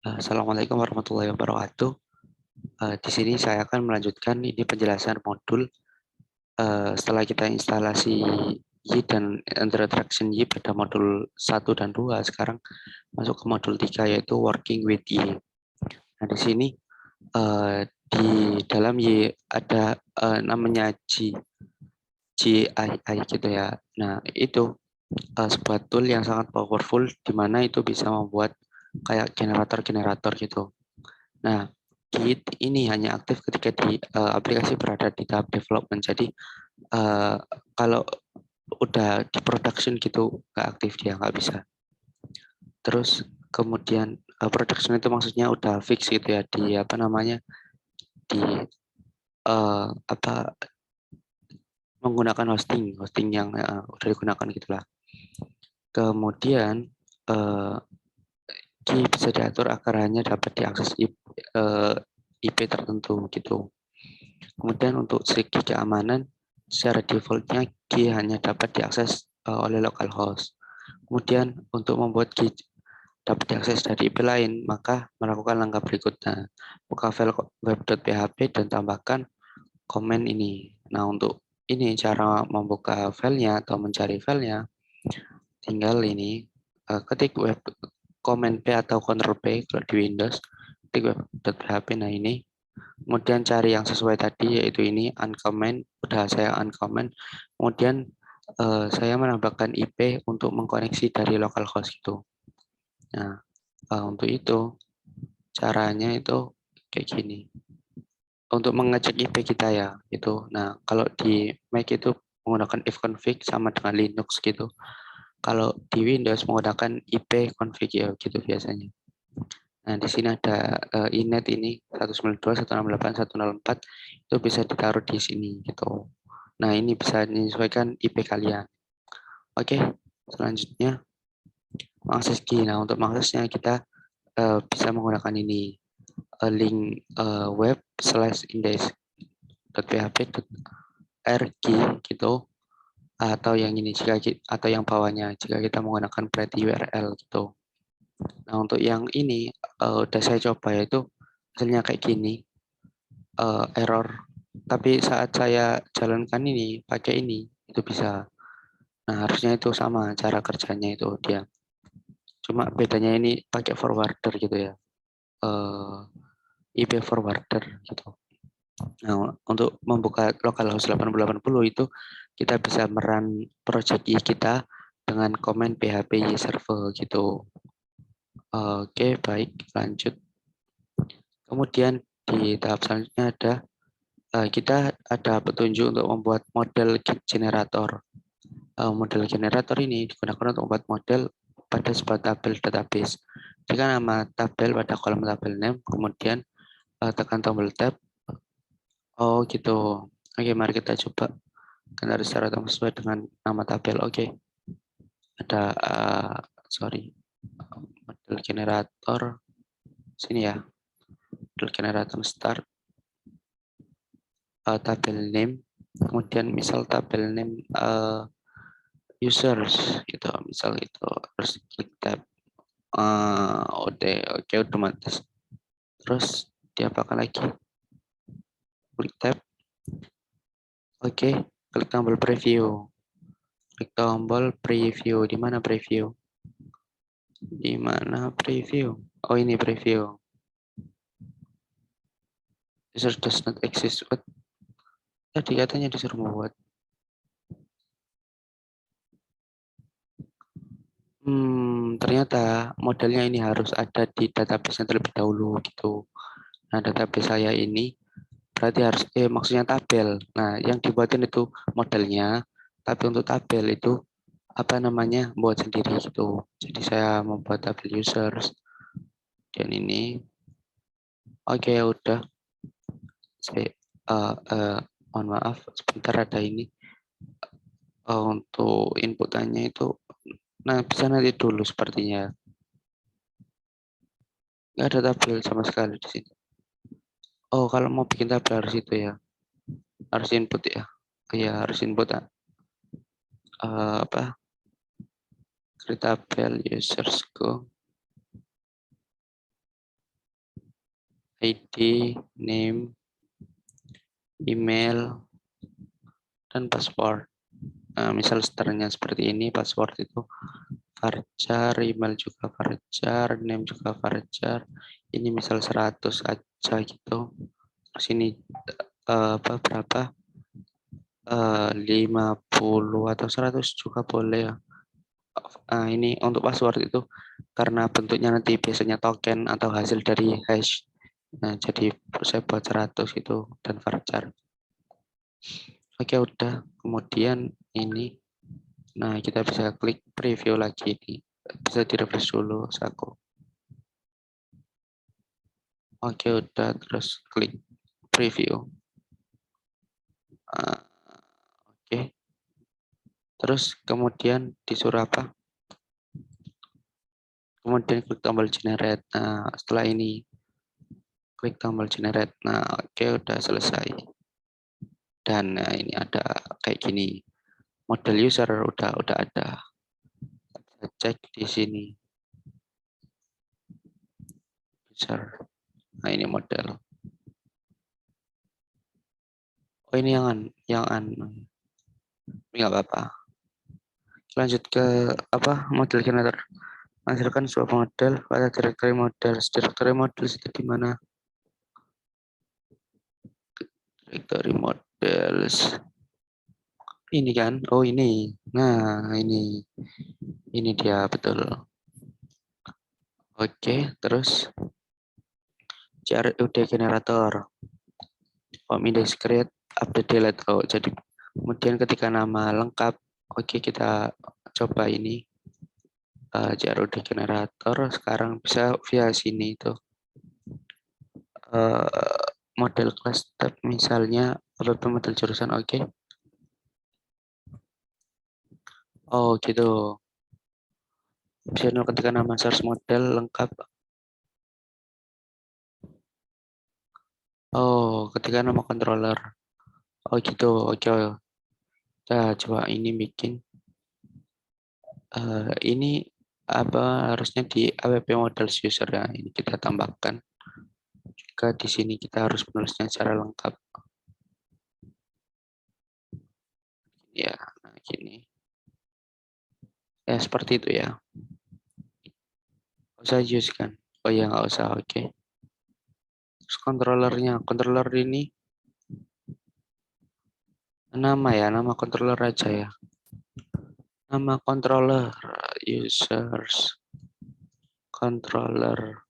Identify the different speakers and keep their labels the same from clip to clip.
Speaker 1: Assalamualaikum warahmatullahi wabarakatuh. Di sini saya akan melanjutkan ini penjelasan modul setelah kita instalasi Y dan introduction Y pada modul 1 dan 2. Sekarang masuk ke modul 3 yaitu working with Y. Nah, di sini di dalam Y ada namanya GII gitu ya. Nah, itu sebuah tool yang sangat powerful di mana itu bisa membuat kayak generator-generator gitu. Nah, Git ini hanya aktif ketika di aplikasi berada di tahap development. Jadi kalau udah di production gitu nggak aktif, dia nggak bisa. Terus kemudian production itu maksudnya udah fix gitu ya di apa namanya di apa menggunakan hosting yang udah digunakan gitulah. Kemudian uh, Key bisa diatur agar hanya dapat diakses IP tertentu gitu. Kemudian untuk segi keamanan, secara defaultnya key hanya dapat diakses oleh localhost. Kemudian untuk membuat key dapat diakses dari IP lain, maka melakukan langkah berikutnya. Buka file web.php dan tambahkan komen ini. Nah, untuk ini cara membuka filenya atau mencari filenya, tinggal ini ketik web komen P atau Ctrl P kalau di Windows, ketik web.php. Nah, ini kemudian cari yang sesuai tadi yaitu ini uncomment, udah saya uncomment. Kemudian saya menambahkan IP untuk mengkoneksi dari localhost itu. Nah, untuk itu caranya itu kayak gini. Untuk mengecek IP kita ya, itu. Nah, kalau di Mac itu menggunakan ifconfig sama dengan Linux gitu. Kalau di Windows menggunakan IP config ya gitu biasanya. Nah, di sini ada inet ini 192.168.104 itu bisa ditaruh di sini gitu. Nah, ini bisa menyesuaikan IP kalian. Oke, selanjutnya mengakses key. Nah, untuk mengaksesnya kita bisa menggunakan ini link web /index.php.rg gitu, atau yang ini atau yang bawahnya jika kita menggunakan pret URL gitu. Nah, untuk yang ini udah saya coba yaitu hasilnya kayak gini, error. Tapi saat saya jalankan ini pakai ini itu bisa. Nah, harusnya itu sama cara kerjanya itu dia. Cuma bedanya ini pakai forwarder gitu ya. IP forwarder gitu. Nah, untuk membuka localhost 8080 itu kita bisa merun project I kita dengan komen php server gitu. Oke, baik, lanjut. Kemudian di tahap selanjutnya ada kita ada petunjuk untuk membuat model generator. Model generator ini digunakan untuk membuat model pada sebuah tabel database. Jika nama tabel pada kolom tabel name, kemudian tekan tombol tab. Oh gitu. Oke, mari kita coba generasi secara sesuai dengan nama tabel. Oke, ada sorry, model generator sini ya. Model generator start tabel name, kemudian misal tabel name users gitu, misal itu terus klik tab oke otomatis. Terus diapakan lagi? Klik tab. Oke, klik tombol preview. Klik tombol preview. Di mana preview? Di mana preview? Oh, ini preview. User does not exist. What? Tadi katanya disuruh membuat. Ternyata modelnya ini harus ada di database yang terlebih dahulu gitu. Nah, database saya ini berarti harus maksudnya tabel. Nah, yang dibuatin itu modelnya, tapi untuk tabel itu apa namanya buat sendiri gitu. Jadi saya membuat tabel users dan ini. Oke, udah. Saya mohon maaf sebentar ada ini untuk inputannya itu. Nah, bisa nanti dulu sepertinya. Nggak ada tabel sama sekali di sini. Oh, kalau mau bikin tabel harus itu ya. Harus input ya. Iya, harus input apa? Create tabel users go. ID, name, email, dan password. Nah, misal seterusnya seperti ini, password itu varchar, email juga varchar, name juga varchar. Ini misal 100 aja gitu. Terus ini berapa? 50 atau 100 juga boleh ya. Ini untuk password itu karena bentuknya nanti biasanya token atau hasil dari hash. Nah, jadi saya buat 100 itu dan varchar. Oke, udah. Kemudian ini, nah kita bisa klik preview lagi nih. Bisa di refresh dulu, Saku. Oke, udah. Terus klik preview. Oke. Terus kemudian disuruh apa? Kemudian klik tombol generate. Nah, setelah ini klik tombol generate. Nah, oke, udah selesai. Dan ini ada kayak gini. Model user udah ada. Kita cek di sini. User. Nah, ini model. Oh, ini yang nggak apa-apa. Lanjut ke apa? Model generator. Menghasilkan sebuah model pada directory model. Directory model itu di mana? Directory models. Ini kan? Oh, ini. Nah, ini dia betul. Oke, terus CRUD generator. Form index create update delete. Oh, jadi kemudian ketika nama lengkap, oke kita coba ini CRUD generator. Sekarang bisa via sini itu model class tab misalnya apa model jurusan. Oke. Oh gitu. Bisa ketika nama source model lengkap. Oh, ketika nama controller. Oh gitu. Oke. Kita coba ini bikin. Ini apa harusnya di app models user ya. Ini kita tambahkan. Juga di sini kita harus menulisnya secara lengkap. Ya, nah gini. Ya seperti itu ya. Nggak usah use kan. Oh ya nggak usah. Oke. Terus controllernya. Controller ini nama ya. Nama controller aja ya. Nama controller users controller.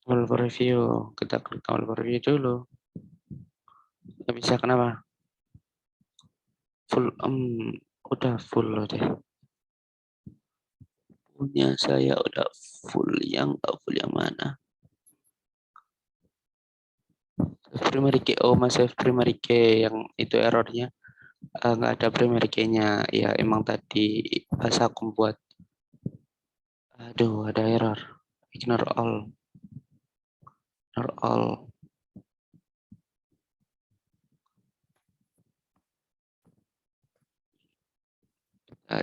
Speaker 1: Tombol preview. Kita klik tombol preview dulu. Nggak bisa kenapa? Full. Udah full loh deh. Punya saya udah full. Yang nggak full yang mana? Primary key. Oh, masih primary key yang itu errornya. Nggak ada primary key-nya. Ya emang tadi pas aku buat. Aduh, ada error. Ignore all. Ignore all.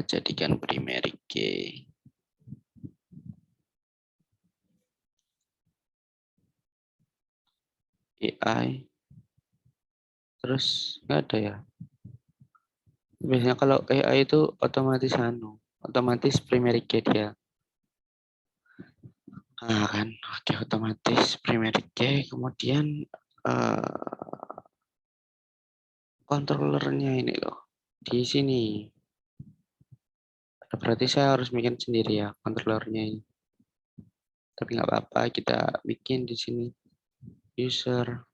Speaker 1: Jadikan primary key. AI. Terus nggak ada ya. Biasanya kalau AI itu otomatis primary key dia. Nah kan, oke otomatis primary key, kemudian controllernya ini loh di sini. Berarti saya harus bikin sendiri ya controllernya ini. Tapi nggak apa-apa, kita bikin di sini user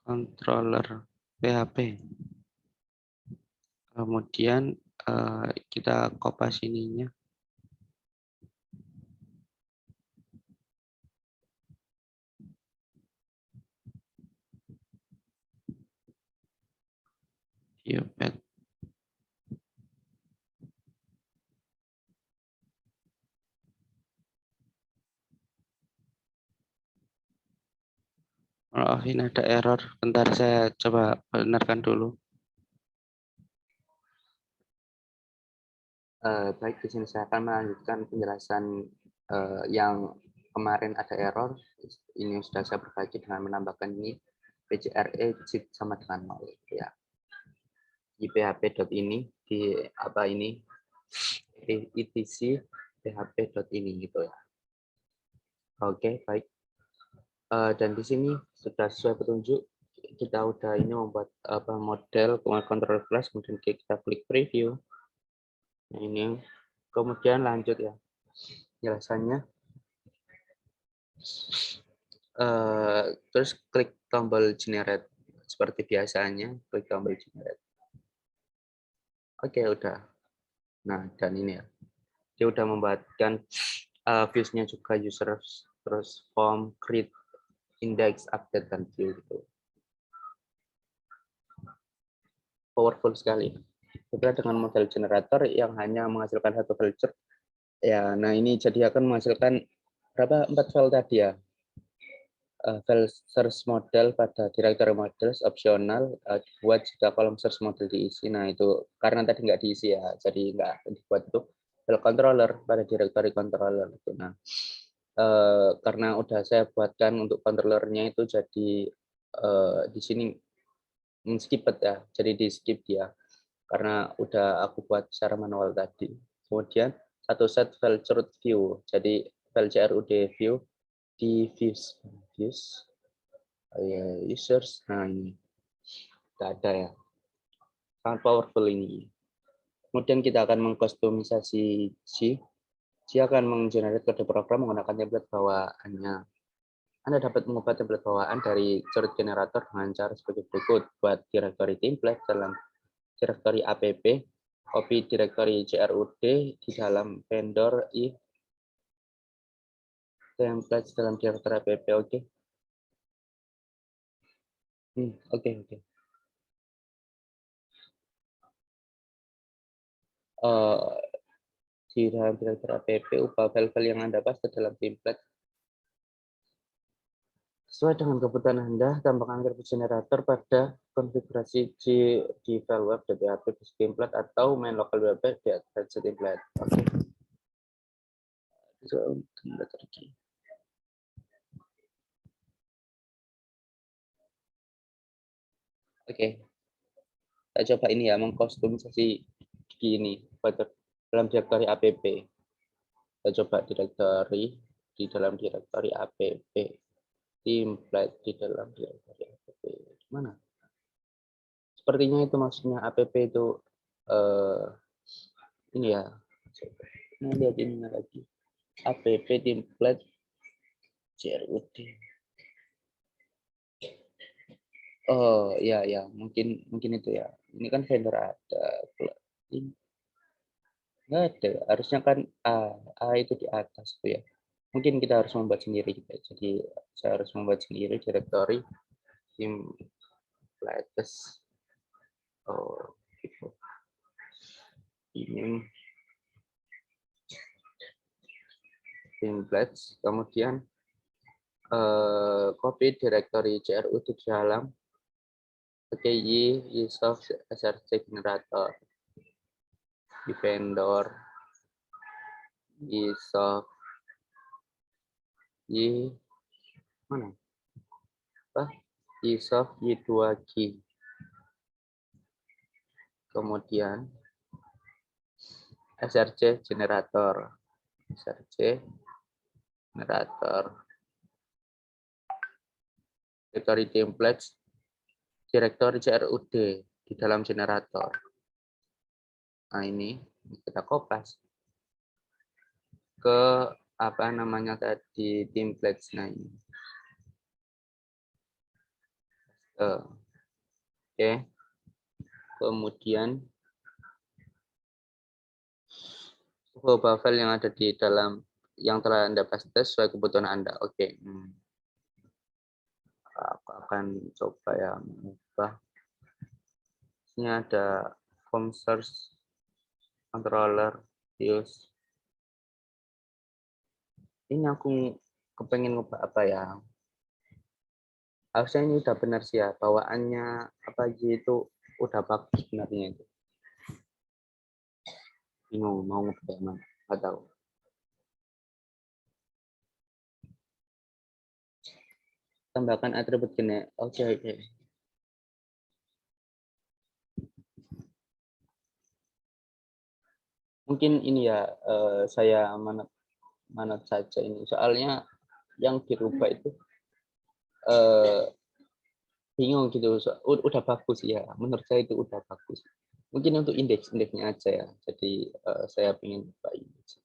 Speaker 1: controller PHP. Kemudian kita kopas ininya. Yopet. Oh, ini ada error. Bentar saya coba benarkan dulu. Baik, di sini saya akan melanjutkan penjelasan yang kemarin ada error. Ini sudah saya perbaiki dengan menambahkan ini PCRE sama dengan 0 ya. Di php.ini di apa ini etc php.ini gitu ya. Oke, baik. Dan di sini sudah sesuai petunjuk, kita udah ini membuat apa model control class, kemudian kita klik preview. Nah, ini kemudian lanjut ya penjelasannya. Terus klik tombol generate seperti biasanya, klik tombol generate. Oke, udah. Nah, dan ini ya, dia udah membuatkan views-nya juga user, terus form, create, index, update, dan view gitu. Powerful sekali. Berbeda dengan model generator yang hanya menghasilkan satu filter. Ya, nah ini jadi akan menghasilkan berapa 4 file tadi ya. File search model pada directory models opsional dibuat jika kolom search model diisi. Nah itu karena tadi nggak diisi ya, jadi nggak dibuat itu file controller pada directory controller itu. Nah karena udah saya buatkan untuk controllernya itu jadi di sini skip ya, jadi di skip dia karena udah aku buat secara manual tadi. Kemudian satu set file chroot view, jadi file crud view di views users. Nah ini nggak ada ya, sangat powerful ini. Kemudian kita akan mengkustomisasi G akan menggenerate kode program menggunakan template bawaannya. Anda dapat mengubah template bawaan dari chroot generator dengan cara sebagai berikut. Buat directory template dalam directory app, copy directory crud di dalam vendor i template dalam directory app. Oke. Oke. Di dalam directory app, ubah file-file yang Anda paste dalam template sesuai dengan kebutuhan Anda. Tambahkan grafik generator pada konfigurasi G di file web .php template atau main local web di atas template. Oke. Oke. Kita coba ini ya, mengkustomisasi ini dalam directory app. Kita coba directory di dalam directory app, template di dalam directory app. Mana? Sepertinya itu maksudnya app itu ini ya. Nah, lihat ini lagi. App template crud. Oh ya mungkin itu ya. Ini kan vendor ada. Nggak ada. Harusnya kan A itu di atas tuh ya. Mungkin kita harus membuat sendiri gitu. Jadi saya harus membuat sendiri directory templates. Oh gitu. Ini templates, kemudian copy directory crud di dalam PKI Usoft src generator di vendor Usoft y mana Usoft y2g, kemudian src generator directory templates directory crud di dalam generator. Nah ini kita kopas ke apa namanya tadi templates. Nah ini oke. Kemudian ubah file yang ada di dalam yang telah Anda paste sesuai kebutuhan Anda. Oke. Aku akan coba ya mengubah. Ini ada form source controller views. Ini aku kepengen ngubah apa ya? Harusnya ini udah benar sih ya, bawaannya apa aja itu udah bagus sebenarnya itu. bingung mau ngebuat mana atau tambahkan atribut gener. Oke. Mungkin ini ya saya manut saja ini. Soalnya yang dirubah itu bingung gitu. Udah bagus ya. Menurut saya itu udah bagus. Mungkin untuk indeksnya aja ya. Jadi saya ingin buka indeks.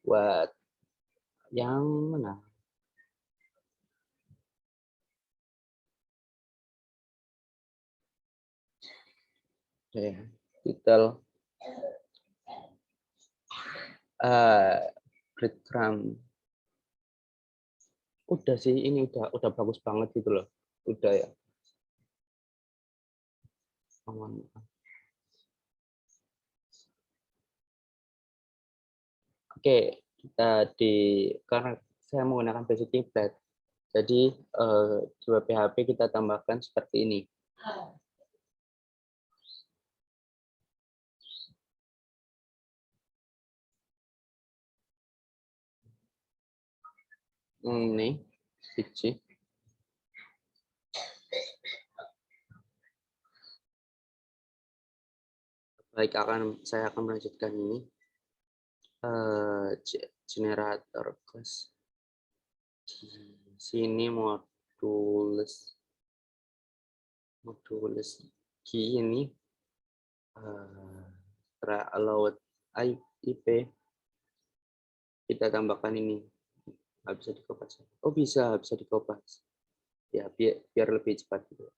Speaker 1: Buat yang mana? Oke, titel breadcrumb. Udah sih, ini udah bagus banget gitu loh. Udah ya. Oke, kita karena saya menggunakan basic template, jadi di PHP kita tambahkan seperti ini. Ini, switch. Baik, saya akan melanjutkan ini. Generator class. Di sini modulus key ini allowed IP kita tambahkan ini. Nggak bisa dikopas. Oh bisa dikopas. Ya biar lebih cepat gitu.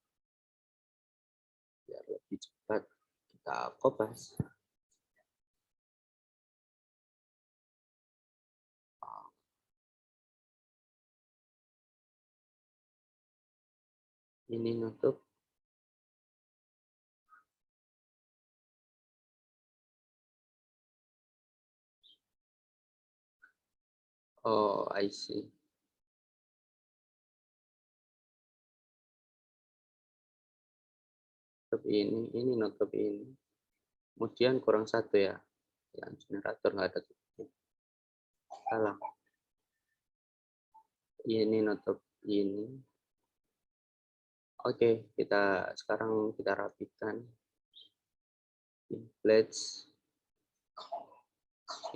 Speaker 1: Biar lebih cepat kita kopas. Ini nutup. Oh, I see. Ini nutup ini. Kemudian kurang satu ya. Yang generator nggak ada tutup. Salah. Ini nutup ini. Oke, sekarang kita rapikan. Templates.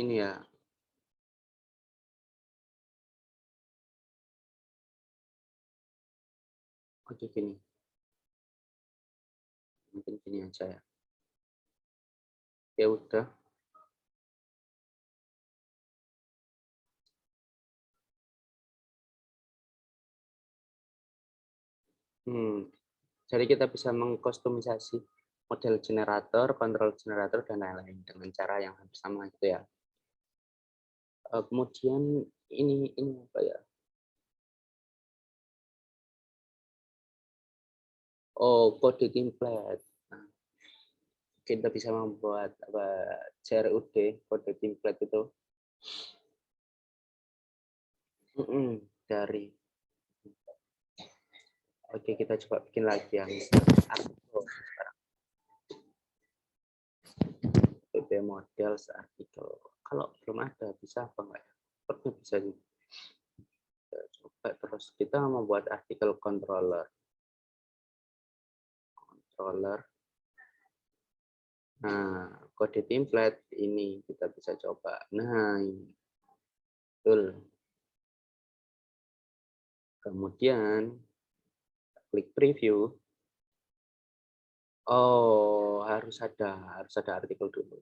Speaker 1: Ini ya. Oke, gini. Mungkin gini aja ya. Ya udah. Jadi kita bisa mengkustomisasi model generator, kontrol generator, dan lain-lain dengan cara yang hampir sama gitu ya. Kemudian ini apa ya? Oh, kode template. Nah, kita bisa membuat CRUD, kode template itu. Dari. Oke, kita coba bikin lagi yang artikel sekarang. PP models artikel. Kalau belum ada, bisa apa enggak ya? Seperti bisa juga. Coba terus kita membuat artikel controller. Nah, kode template ini kita bisa coba. Nah, ini. Betul. Kemudian klik preview. Oh, harus ada artikel dulu.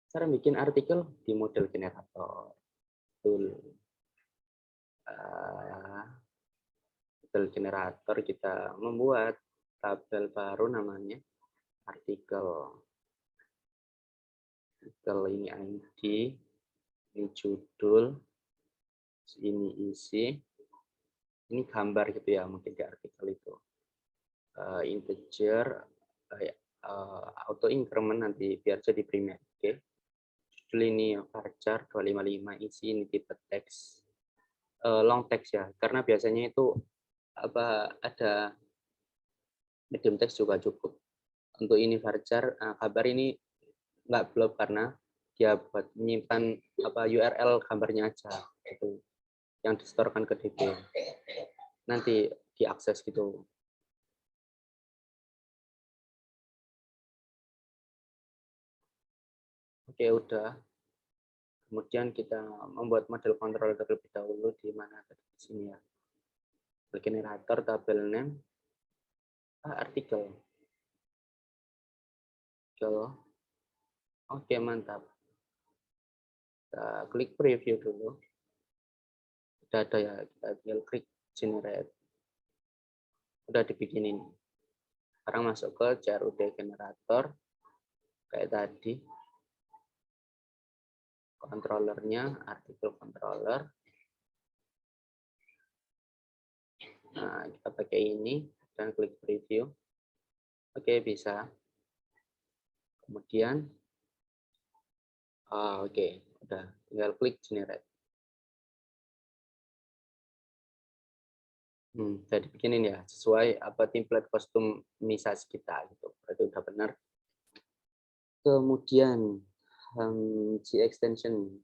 Speaker 1: Cara bikin artikel di model generator. Betul. Model generator kita membuat tabel baru namanya artikel. Artikel ini ID, ini judul, ini isi, ini gambar gitu ya mungkin di artikel itu. Integer, auto increment nanti biar jadi primer. Oke. Judul ini varchar 255 isi ini tipe teks. Long text ya, karena biasanya itu ada medium text juga cukup. Untuk ini varchar kabar ini nggak blob karena dia buat menyimpan URL gambarnya aja itu yang disetorkan ke DB, nanti diakses gitu. Oke, udah. Kemudian kita membuat model controller terlebih dahulu di mana tadi di sini ya. Generator, tabel name, artikel. Oke, mantap. Kita klik preview dulu. Udah ada ya, kita tinggal klik generate. Udah dibikinin. Sekarang masuk ke CRUD generator. Kayak tadi. Controllernya, artikel controller. Nah, kita pakai ini dan klik preview. Oke, bisa. Kemudian, oke, udah tinggal klik generate. Udah dibikinin ya, sesuai template kostumisasi kita gitu. Berarti udah benar. Kemudian G extension.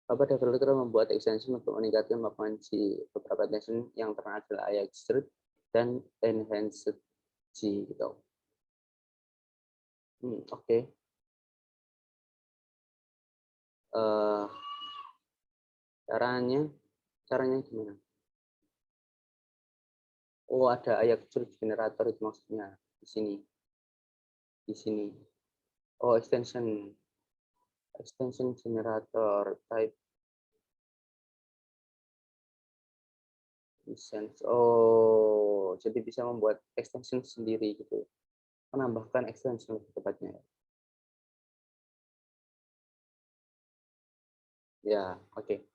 Speaker 1: Developer membuat extension untuk meningkatkan kemampuan G. Beberapa extension yang terkenal adalah Extrude dan Enhanced G gitu. Oke. Caranya gimana? Oh, ada Extrude generator itu maksudnya di sini. Di sini. Oh, extension generator type. Oh, jadi bisa membuat extension sendiri gitu. Menambahkan extension lebih tepatnya. Ya, oke.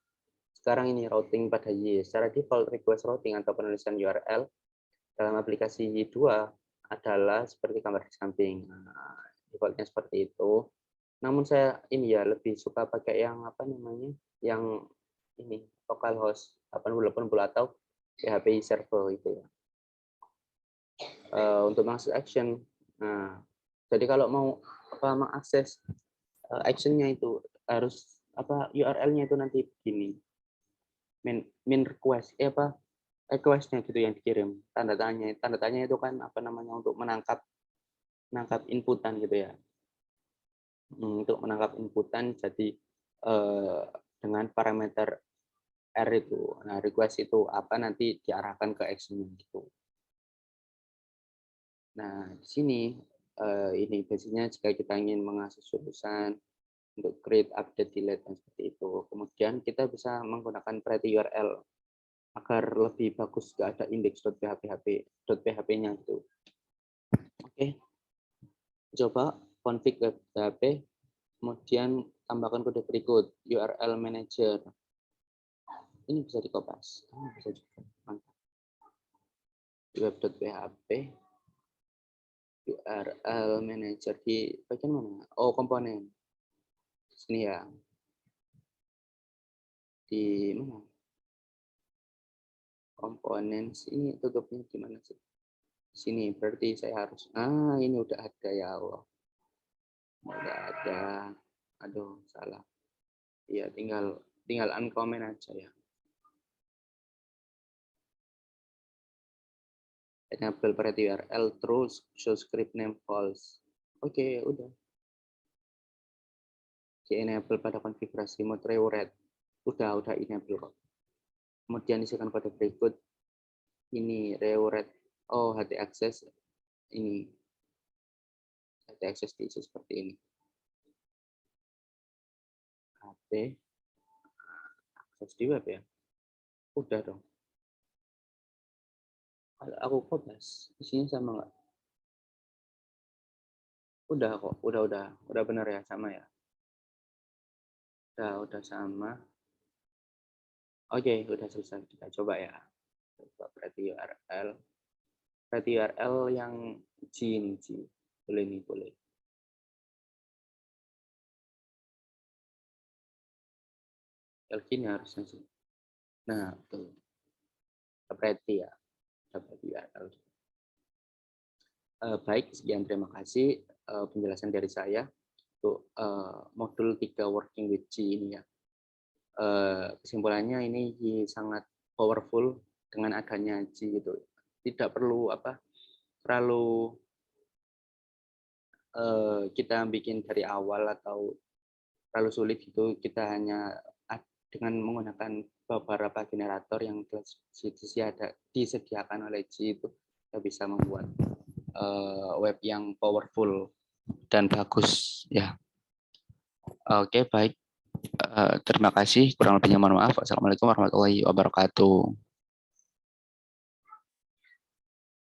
Speaker 1: Sekarang ini routing pada Y. Secara default request routing atau penulisan URL dalam aplikasi Y2 adalah seperti gambar di samping. Nah, defaultnya seperti itu. Namun saya ini ya lebih suka pakai yang yang ini localhost 8080 atau PHP server itu ya. Untuk mengakses action. Nah, jadi kalau mau mengakses actionnya itu harus URL-nya itu nanti begini. Min request request-nya gitu yang dikirim. Tanda tanya itu kan untuk menangkap inputan gitu ya. Untuk menangkap inputan jadi dengan parameter R itu. Nah, request itu nanti diarahkan ke action gitu. Nah, di sini ini biasanya jika kita ingin mengakses jurusan untuk create, update, delete dan seperti itu. Kemudian kita bisa menggunakan pretty URL agar lebih bagus gak ada index.php-nya gitu. Oke. Coba config web PHP, kemudian tambahkan kode berikut URL manager. Ini bisa dikopas. Bisa juga. Mantap. Web.php URL manager di bagian mana? Oh, komponen. Sini ya. Di mana? Komponen sini tutupnya gimana sih? Sini berarti saya harus. Ini udah ada ya Allah. Udah ada. Aduh, salah. Iya, tinggal uncomment aja ya. Enable pretty URL true, show script name false. Oke, udah. Di enable pada konfigurasi mode rewrite. Udah enable kok. Kemudian isikan kode berikut. Ini rewrite. Oh, HT access ini. HT access diisi seperti ini. HT akses di web ya. Udah dong. Kalau aku kopas, isinya sama nggak? Udah kok, udah benar ya, sama ya. Udah sama. Oke, udah selesai. Kita coba ya. Coba pretty URL. Pretty URL yang G ini, G. Boleh nih, boleh. Gini harusnya sih. Nah, tuh. Pretty ya. Pretty URL. Baik, sekian terima kasih penjelasan dari saya. untuk modul 3 working with G ini ya. Kesimpulannya ini sangat powerful dengan adanya G gitu. Tidak perlu terlalu kita bikin dari awal atau terlalu sulit gitu. Kita hanya dengan menggunakan beberapa generator yang disediakan oleh G itu kita bisa membuat web yang powerful dan bagus ya. Oke, baik. Terima kasih. Kurang lebihnya mohon maaf. Assalamualaikum warahmatullahi wabarakatuh.